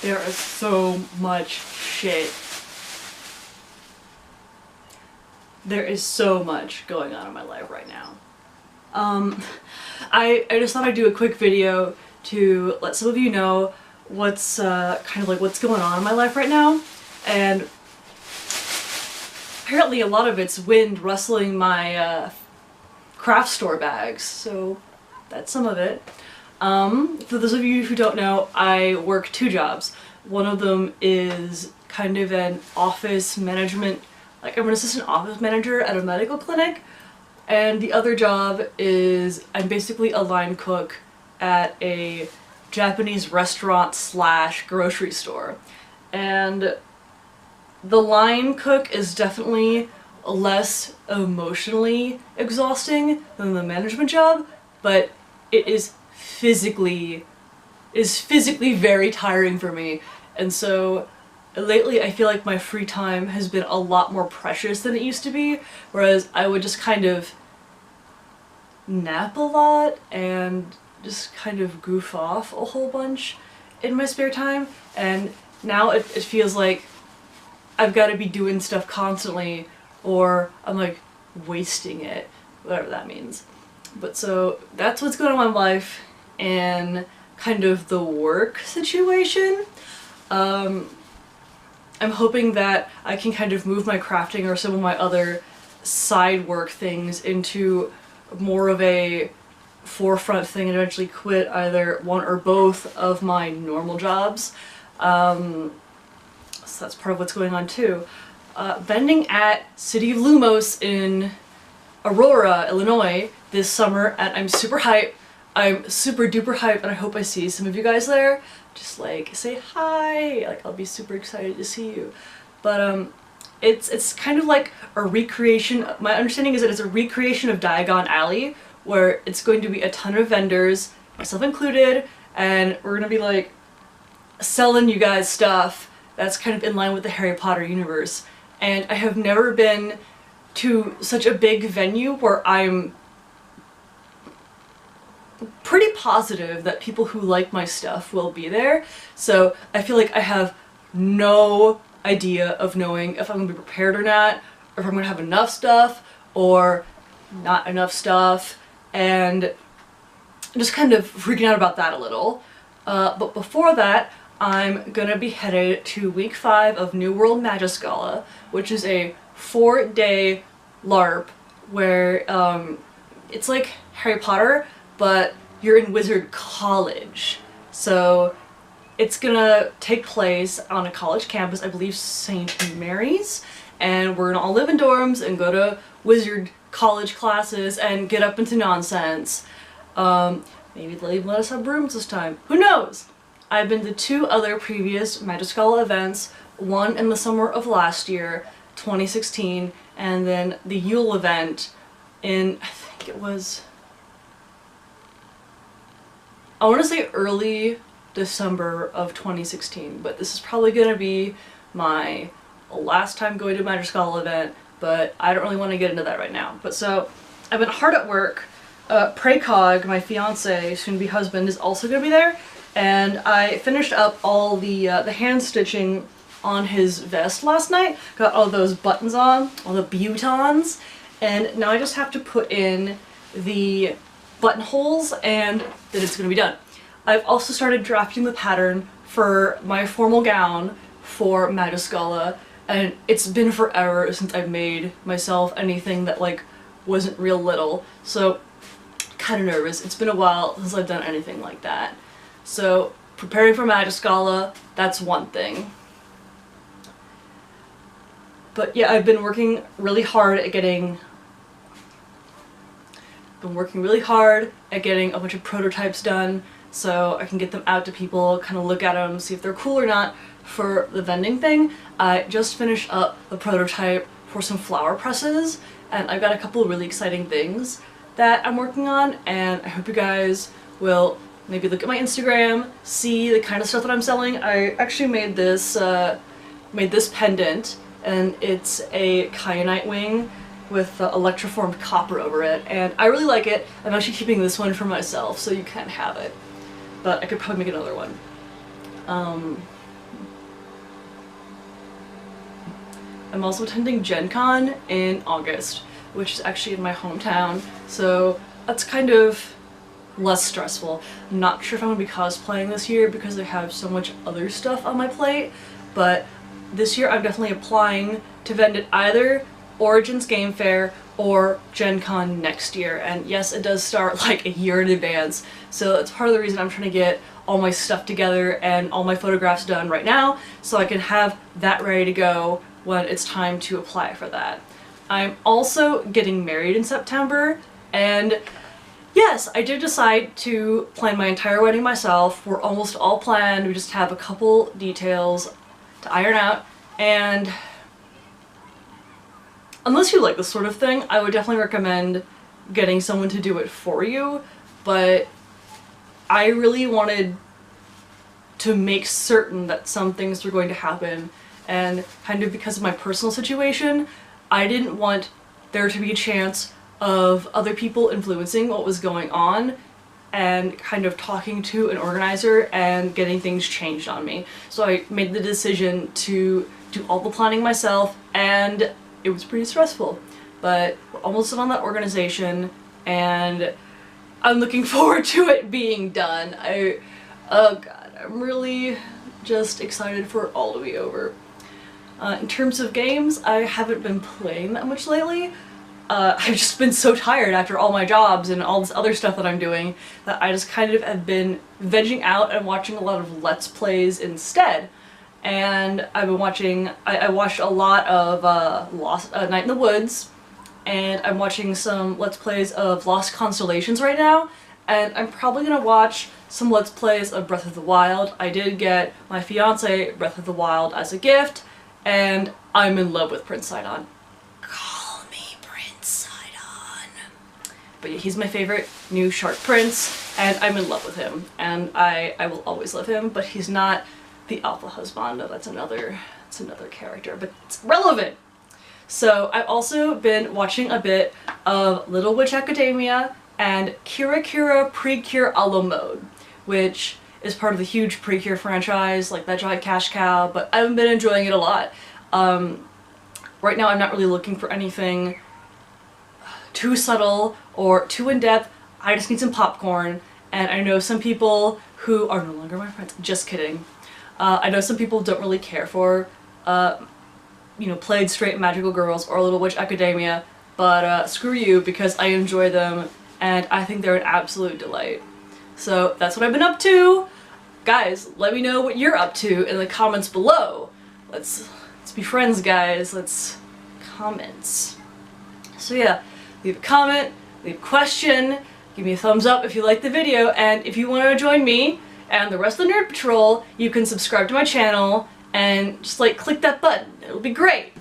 There is so much shit. There is so much going on in my life right now. I just thought I'd do a quick video to let some of you know what's kind of like what's going on in my life right now. And apparently a lot of it's wind rustling my craft store bags, so that's some of it. For those of you who don't know, I work two jobs. One of them is kind of an office management, like I'm an assistant office manager at a medical clinic, and the other job is I'm basically a line cook at a Japanese restaurant slash grocery store. And the line cook is definitely less emotionally exhausting than the management job, but it is physically very tiring for me. And so lately I feel like my free time has been a lot more precious than it used to be, whereas I would just kind of nap a lot and just kind of goof off a whole bunch in my spare time, and now it feels like I've got to be doing stuff constantly or I'm like wasting it, whatever that means. But so that's what's going on in my life and kind of the work situation. I'm hoping that I can kind of move my crafting or some of my other side work things into more of a forefront thing and eventually quit either one or both of my normal jobs. So that's part of what's going on too. Vending at City of Lumos in Aurora, Illinois this summer, and I'm super hyped. I'm super duper hyped, and I hope I see some of you guys there. Just like say hi, like I'll be super excited to see you. But it's kind of like a recreation. My understanding is that it's a recreation of Diagon Alley, where it's going to be a ton of vendors, myself included, and we're gonna be like selling you guys stuff that's kind of in line with the Harry Potter universe. And I have never been to such a big venue where I'm pretty positive that people who like my stuff will be there. So I feel like I have no idea of knowing if I'm gonna be prepared or not, or if I'm gonna have enough stuff or not enough stuff, and I'm just kind of freaking out about that a little. But before that, I'm gonna be headed to week 5 of New World Magiscala, which is a 4-day LARP where it's like Harry Potter, but you're in Wizard College. So it's gonna take place on a college campus, I believe St. Mary's, and we're gonna all live in dorms and go to Wizard College classes and get up into nonsense. Maybe they'll even let us have rooms this time. Who knows? I've been to 2 other previous Magiscala events, one in the summer of last year, 2016, and then the Yule event in, I think it was, I want to say early December of 2016, but this is probably going to be my last time going to a Magiscala event, but I don't really want to get into that right now. But so, I've been hard at work. Precog, my fiance, soon-to-be husband, is also going to be there, and I finished up all the hand stitching on his vest last night. Got all those buttons on, all the butons, and now I just have to put in the buttonholes and then it's going to be done. I've also started drafting the pattern for my formal gown for Magiscala, and it's been forever since I've made myself anything that like wasn't real little, so kind of nervous. It's been a while since I've done anything like that. So preparing for Magiscala, that's one thing. But yeah, I've been working really hard at getting a bunch of prototypes done so I can get them out to people, kind of look at them, see if they're cool or not for the vending thing. I just finished up a prototype for some flower presses, and I've got a couple of really exciting things that I'm working on, and I hope you guys will maybe look at my Instagram, see the kind of stuff that I'm selling. I actually made this pendant, and it's a kyanite wing with electroformed copper over it, and I really like it. I'm actually keeping this one for myself, so you can't have it, but I could probably make another one. I'm also attending Gen Con in August, which is actually in my hometown, so that's kind of less stressful. I'm not sure if I'm going to be cosplaying this year because I have so much other stuff on my plate, but this year I'm definitely applying to vend at either Origins Game Fair or Gen Con next year, and yes, it does start like a year in advance, so that's part of the reason I'm trying to get all my stuff together and all my photographs done right now so I can have that ready to go when it's time to apply for that. I'm also getting married in September, and yes, I did decide to plan my entire wedding myself. We're almost all planned, we just have a couple details to iron out, and unless you like this sort of thing, I would definitely recommend getting someone to do it for you, but I really wanted to make certain that some things were going to happen, and kind of because of my personal situation, I didn't want there to be a chance of other people influencing what was going on and kind of talking to an organizer and getting things changed on me. So I made the decision to do all the planning myself, and it was pretty stressful. But we're almost done on that organization, and I'm looking forward to it being done. Oh god, I'm really just excited for it all to be over. In terms of games, I haven't been playing that much lately. I've just been so tired after all my jobs and all this other stuff that I'm doing that I just kind of have been vegging out and watching a lot of Let's Plays instead. And I've been watching, I watched a lot of Night in the Woods, and I'm watching some Let's Plays of Lost Constellations right now, and I'm probably gonna watch some Let's Plays of Breath of the Wild. I did get my fiance Breath of the Wild as a gift, and I'm in love with Prince Sidon. Call me Prince Sidon. But yeah, he's my favorite new Shark Prince, and I'm in love with him, and I will always love him, but he's not the alpha husbando. That's another character, but it's relevant. So I've also been watching a bit of Little Witch Academia and Kira Kira Precure a la Mode, which is part of the huge Precure franchise, like that giant cash cow, but I've been enjoying it a lot. Right now I'm not really looking for anything too subtle or too in-depth. I just need some popcorn, and I know some people who are no longer my friends. Just kidding. I know some people don't really care for, you know, Played Straight Magical Girls or Little Witch Academia, but screw you, because I enjoy them and I think they're an absolute delight. So that's what I've been up to. Guys, let me know what you're up to in the comments below. Let's be friends, guys. Let's comments. So yeah, leave a comment, leave a question, give me a thumbs up if you like the video, and if you want to join me and the rest of the Nerd Patrol, you can subscribe to my channel and just like click that button. It'll be great.